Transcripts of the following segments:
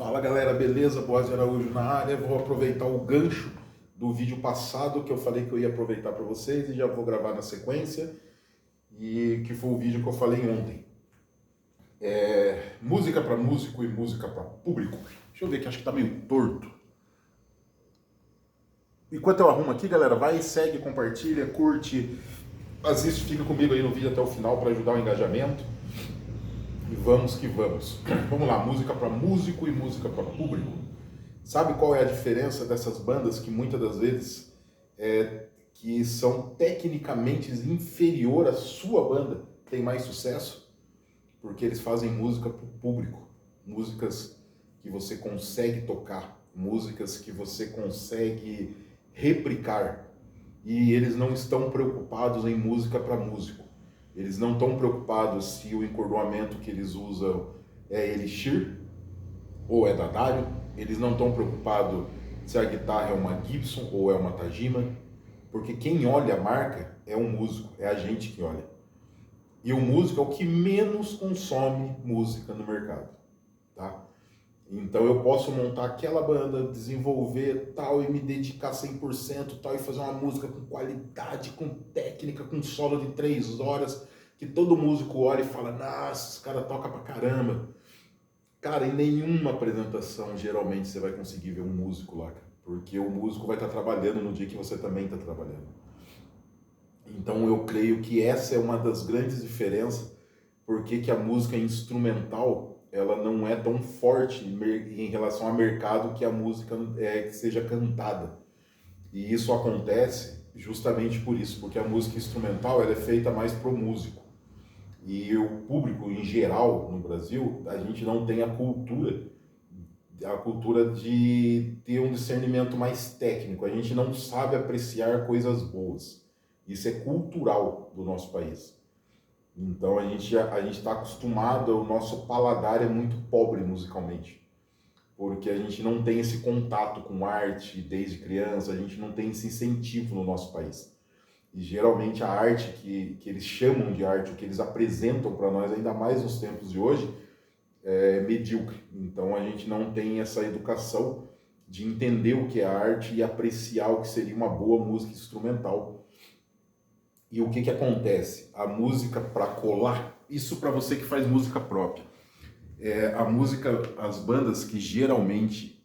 Fala galera, beleza? Boaz de Araújo na área. Vou aproveitar o gancho do vídeo passado que eu falei que eu ia aproveitar para vocês e já vou gravar na sequência, e que foi o vídeo que eu falei ontem. Música para músico e música para público. Deixa eu ver que acho que tá meio torto. Enquanto eu arrumo aqui, galera, vai, segue, compartilha, curte, assiste, fica comigo aí no vídeo até o final para ajudar o engajamento. E vamos que vamos. Vamos lá, música para músico e música para público. Sabe qual é a diferença dessas bandas que muitas das vezes que são tecnicamente inferior à sua banda, tem mais sucesso? Porque eles fazem música para o público, músicas que você consegue tocar, músicas que você consegue replicar, e eles não estão preocupados em música para músico. Eles não estão preocupados se o encordoamento que eles usam é Elixir ou é Dadário. Eles não estão preocupados se a guitarra é uma Gibson ou é uma Tajima, porque quem olha a marca é um músico, é a gente que olha. E o músico é o que menos consome música no mercado, tá? Então eu posso montar aquela banda, desenvolver tal e me dedicar 100% tal e fazer uma música com qualidade, com técnica, com solo de 3 horas, que todo músico olha e fala, nossa, esse cara toca pra caramba. Cara, em nenhuma apresentação geralmente você vai conseguir ver um músico lá, cara, porque o músico vai estar trabalhando no dia que você também está trabalhando. Então eu creio que essa é uma das grandes diferenças, porque que a música instrumental ela não é tão forte em relação ao mercado que a música que seja cantada. E isso acontece justamente por isso, porque a música instrumental ela é feita mais pro músico. E o público em geral no Brasil, a gente não tem a cultura de ter um discernimento mais técnico. A gente não sabe apreciar coisas boas. Isso é cultural do nosso país. Então a gente está acostumado, o nosso paladar é muito pobre musicalmente, porque a gente não tem esse contato com arte desde criança, a gente não tem esse incentivo no nosso país. E geralmente a arte que eles chamam de arte, o que eles apresentam para nós, ainda mais nos tempos de hoje, é medíocre. Então a gente não tem essa educação de entender o que é arte e apreciar o que seria uma boa música instrumental. E o que acontece? A música para colar, isso para você que faz música própria. A música, as bandas que geralmente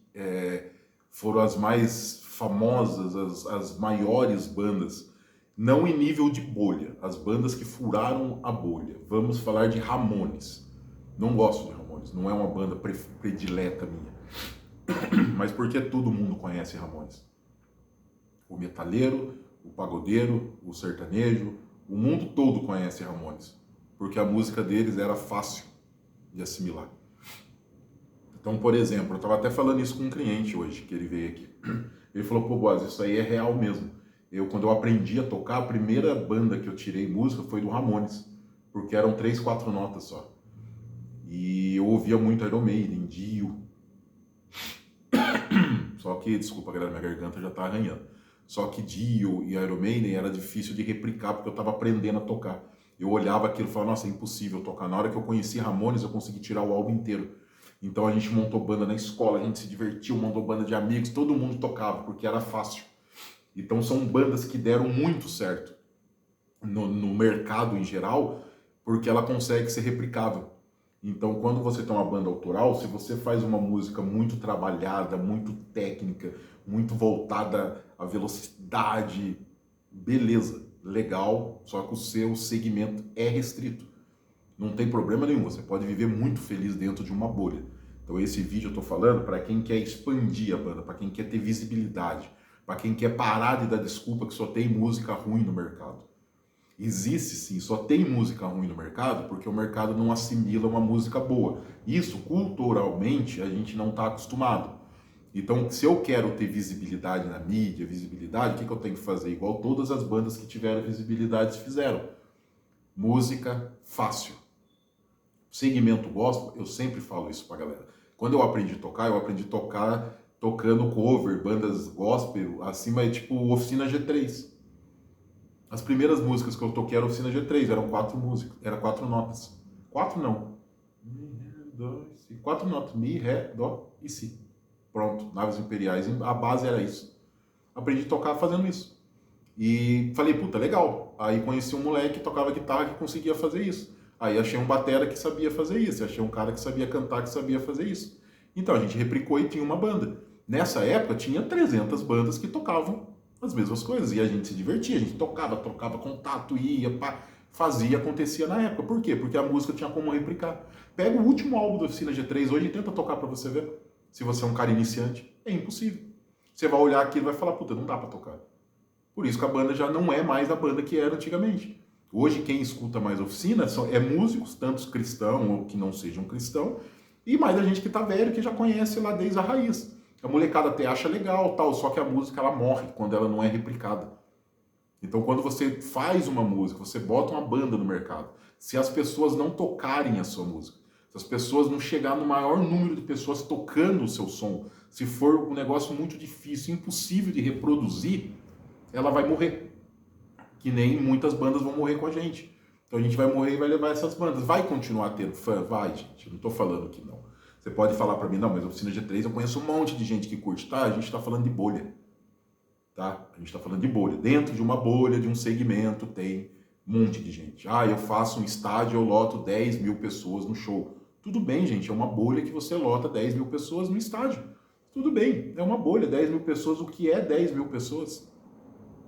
foram as mais famosas, as maiores bandas, não em nível de bolha, as bandas que furaram a bolha. Vamos falar de Ramones. Não gosto de Ramones, não é uma banda predileta minha. Mas porque todo mundo conhece Ramones? O metaleiro, o pagodeiro, o sertanejo, o mundo todo conhece Ramones, porque a música deles era fácil de assimilar. Então, por exemplo, eu estava até falando isso com um cliente hoje, que ele veio aqui. Ele falou, pô, Boaz, isso aí é real mesmo. Quando eu aprendi a tocar, a primeira banda que eu tirei música foi do Ramones, porque eram 3, 4 notas só. E eu ouvia muito Iron Maiden, Dio. Só que, desculpa galera, minha garganta já tá arranhando. Só que Dio e Iron Maiden era difícil de replicar, porque eu estava aprendendo a tocar. Eu olhava aquilo e falava, nossa, é impossível tocar. Na hora que eu conheci Ramones, eu consegui tirar o álbum inteiro. Então a gente montou banda na escola, a gente se divertiu, montou banda de amigos, todo mundo tocava, porque era fácil. Então são bandas que deram muito certo no mercado em geral, porque ela consegue ser replicável. Então, quando você tem uma banda autoral, se você faz uma música muito trabalhada, muito técnica, muito voltada à velocidade, beleza, legal, só que o seu segmento é restrito. Não tem problema nenhum, você pode viver muito feliz dentro de uma bolha. Então, esse vídeo eu estou falando para quem quer expandir a banda, para quem quer ter visibilidade, para quem quer parar de dar desculpa que só tem música ruim no mercado. Existe sim, só tem música ruim no mercado porque o mercado não assimila uma música boa. Isso, culturalmente, a gente não está acostumado. Então, se eu quero ter visibilidade na mídia, visibilidade, o que eu tenho que fazer? Igual todas as bandas que tiveram visibilidade fizeram. Música fácil. Segmento gospel, eu sempre falo isso pra galera. Quando eu aprendi a tocar tocando cover, bandas gospel, acima é tipo Oficina G3. As primeiras músicas que eu toquei era Oficina G3, eram 4 músicas, era 4 notas. 4 não. 2, Si. 4 notas. Mi, Ré, Dó e Si. Pronto, naves imperiais. A base era isso. Aprendi a tocar fazendo isso. E falei, puta, legal. Aí conheci um moleque que tocava guitarra que conseguia fazer isso. Aí achei um batera que sabia fazer isso. Achei um cara que sabia cantar que sabia fazer isso. Então a gente replicou e tinha uma banda. Nessa época tinha 300 bandas que tocavam as mesmas coisas. E a gente se divertia, a gente tocava, trocava contato, ia, pá, fazia, acontecia na época. Por quê? Porque a música tinha como replicar. Pega o último álbum da Oficina G3 hoje e tenta tocar pra você ver. Se você é um cara iniciante, é impossível. Você vai olhar aquilo e vai falar, puta, não dá pra tocar. Por isso que a banda já não é mais a banda que era antigamente. Hoje quem escuta mais Oficina é músicos, tantos cristãos ou que não sejam cristãos, e mais a gente que tá velho, que já conhece lá desde a raiz. A molecada até acha legal, tal, só que a música ela morre quando ela não é replicada. Então quando você faz uma música, você bota uma banda no mercado, se as pessoas não tocarem a sua música, se as pessoas não chegar no maior número de pessoas tocando o seu som, se for um negócio muito difícil, impossível de reproduzir, ela vai morrer. Que nem muitas bandas vão morrer com a gente. Então a gente vai morrer e vai levar essas bandas. Vai continuar tendo fã? Vai, gente. Eu não tô falando que não. Você pode falar para mim, não, mas a Oficina G3 eu conheço um monte de gente que curte. Tá, a gente tá falando de bolha. Tá? A gente tá falando de bolha. Dentro de uma bolha, de um segmento, tem um monte de gente. Ah, eu faço um estádio, eu loto 10 mil pessoas no show. Tudo bem, gente. É uma bolha que você lota 10 mil pessoas no estádio. Tudo bem. É uma bolha. 10 mil pessoas. O que é 10 mil pessoas?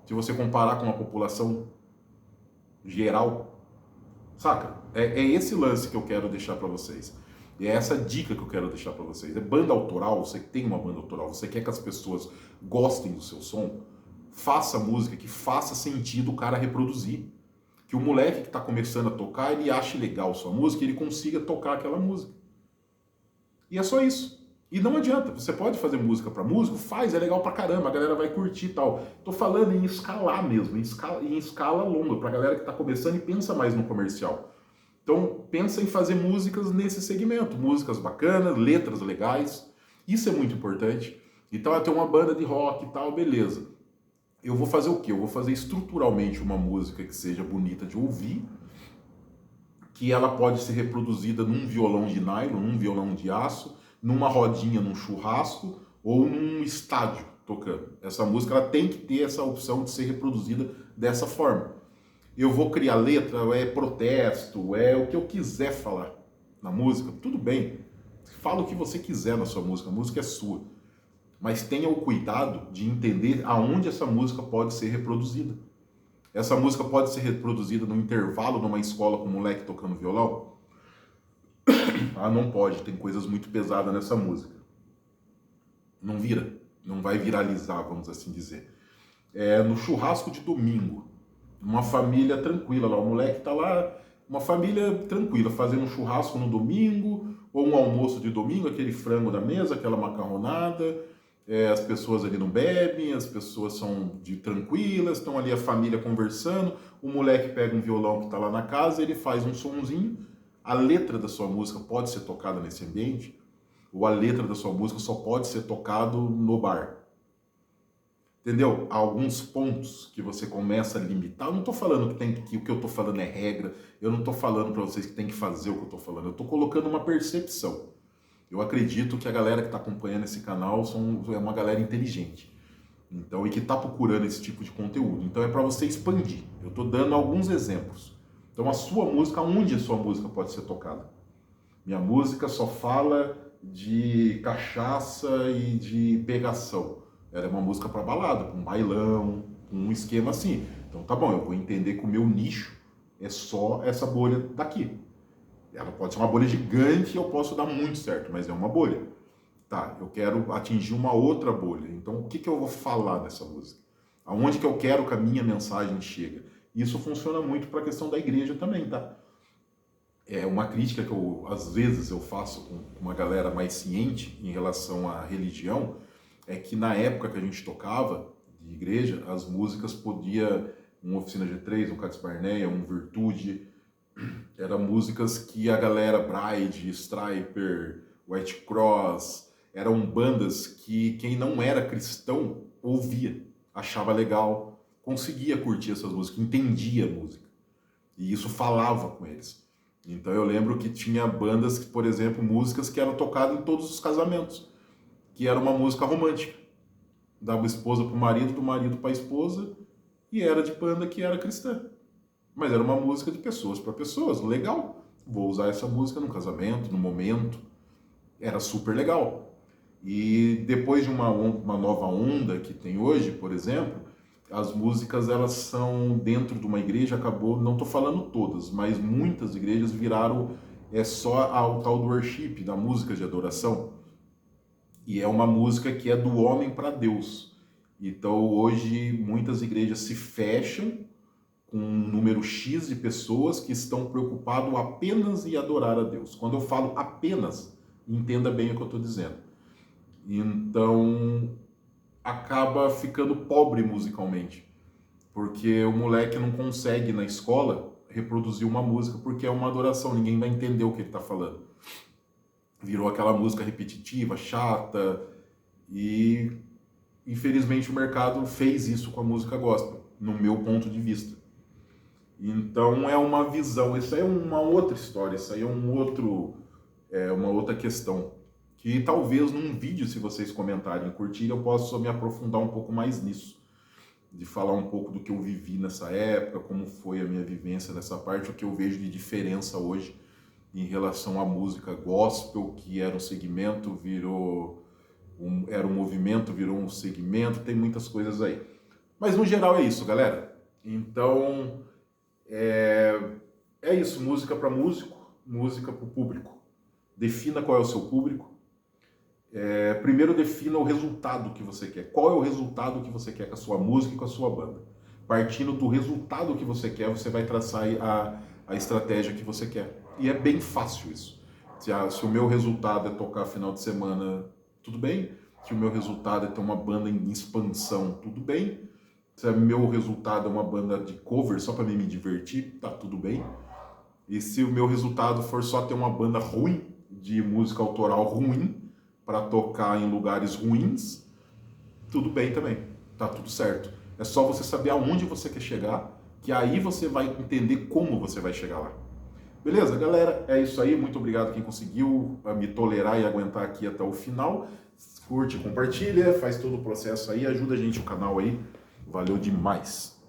Se você comparar com a população geral, saca? É esse lance que eu quero deixar para vocês. E é essa dica que eu quero deixar para vocês. É banda autoral, você tem uma banda autoral, você quer que as pessoas gostem do seu som, faça música que faça sentido o cara reproduzir. Que o moleque que está começando a tocar, ele ache legal sua música e ele consiga tocar aquela música. E é só isso. E não adianta, você pode fazer música para músico, faz, é legal pra caramba, a galera vai curtir e tal. Tô falando em escalar mesmo, em escala longa, pra galera que tá começando e pensa mais no comercial. Então, pensa em fazer músicas nesse segmento, músicas bacanas, letras legais, isso é muito importante. Então, eu tenho uma banda de rock e tal, beleza. Eu vou fazer o quê? Eu vou fazer estruturalmente uma música que seja bonita de ouvir, que ela pode ser reproduzida num violão de nylon, num violão de aço, numa rodinha, num churrasco ou num estádio tocando. Essa música ela tem que ter essa opção de ser reproduzida dessa forma. Eu vou criar letra, é protesto, é o que eu quiser falar na música, tudo bem. Fala o que você quiser na sua música, a música é sua. Mas tenha o cuidado de entender aonde essa música pode ser reproduzida. Essa música pode ser reproduzida no intervalo numa escola com um moleque tocando violão? Ah, não pode, tem coisas muito pesadas nessa música. Não vira, não vai viralizar, vamos assim dizer. É no churrasco de domingo, uma família tranquila lá, o moleque tá lá, uma família tranquila, fazendo um churrasco no domingo, ou um almoço de domingo, aquele frango na mesa, aquela macarronada, as pessoas ali não bebem, as pessoas são tranquilas, estão ali a família conversando, o moleque pega um violão que está lá na casa, ele faz um sonzinho, a letra da sua música pode ser tocada nesse ambiente, ou a letra da sua música só pode ser tocado no bar. Entendeu? Há alguns pontos que você começa a limitar. Eu não estou falando que o que eu estou falando é regra, eu não estou falando para vocês que tem que fazer o que eu estou falando, eu estou colocando uma percepção. Eu acredito que a galera que está acompanhando esse canal é uma galera inteligente. Então, e que está procurando esse tipo de conteúdo. Então é para você expandir. Eu estou dando alguns exemplos. Então a sua música, onde a sua música pode ser tocada? Minha música só fala de cachaça e de pegação. Ela é uma música para balada, para um bailão, um esquema assim. Então tá bom, eu vou entender que o meu nicho é só essa bolha daqui. Ela pode ser uma bolha gigante e eu posso dar muito certo, mas é uma bolha. Tá, eu quero atingir uma outra bolha. Então, o que eu vou falar nessa música? Aonde que eu quero que a minha mensagem chegue? Isso funciona muito para a questão da igreja também, tá? É uma crítica que às vezes eu faço com uma galera mais ciente em relação à religião, é que na época que a gente tocava de igreja, as músicas podia um Oficina G3, um Cats Barneia, um Virtude, eram músicas que a galera Bride, Striper, White Cross, eram bandas que quem não era cristão ouvia, achava legal, conseguia curtir essas músicas, entendia a música. E isso falava com eles. Então eu lembro que tinha bandas, que, por exemplo, músicas que eram tocadas em todos os casamentos, que era uma música romântica. Dava esposa para o marido, do marido para a esposa, e era de banda que era cristã. Mas era uma música de pessoas para pessoas, legal. Vou usar essa música no casamento, no momento. Era super legal. E depois de uma nova onda que tem hoje, por exemplo, as músicas elas são dentro de uma igreja, acabou, não estou falando todas, mas muitas igrejas viraram só o tal do worship, da música de adoração. E é uma música que é do homem para Deus. Então hoje muitas igrejas se fecham com um número X de pessoas que estão preocupados apenas em adorar a Deus. Quando eu falo apenas, entenda bem o que eu estou dizendo. Então acaba ficando pobre musicalmente, porque o moleque não consegue na escola reproduzir uma música porque é uma adoração, ninguém vai entender o que ele está falando. Virou aquela música repetitiva, chata, e infelizmente o mercado fez isso com a música gospel, no meu ponto de vista. Então é uma visão, isso aí é uma outra história, isso aí é uma outra questão. Que talvez num vídeo, se vocês comentarem e curtirem, eu possa me aprofundar um pouco mais nisso. De falar um pouco do que eu vivi nessa época, como foi a minha vivência nessa parte, o que eu vejo de diferença hoje em relação à música gospel, que era um segmento, era um movimento, virou um segmento, tem muitas coisas aí. Mas no geral é isso, galera. Então, é isso, música para músico, música para o público. Defina qual é o seu público. Primeiro defina o resultado que você quer. Qual é o resultado que você quer com a sua música e com a sua banda? Partindo do resultado que você quer, você vai traçar a estratégia que você quer. E é bem fácil isso. Se o meu resultado é tocar final de semana, tudo bem. Se o meu resultado é ter uma banda em expansão, tudo bem. Se o meu resultado é uma banda de cover só para me divertir, tá tudo bem. E se o meu resultado for só ter uma banda ruim, de música autoral ruim, para tocar em lugares ruins, tudo bem também, tá tudo certo. É só você saber aonde você quer chegar, que aí você vai entender como você vai chegar lá. Beleza, galera? É isso aí. Muito obrigado quem conseguiu me tolerar e aguentar aqui até o final. Curte, compartilha, faz todo o processo aí, ajuda a gente o canal aí. Valeu demais!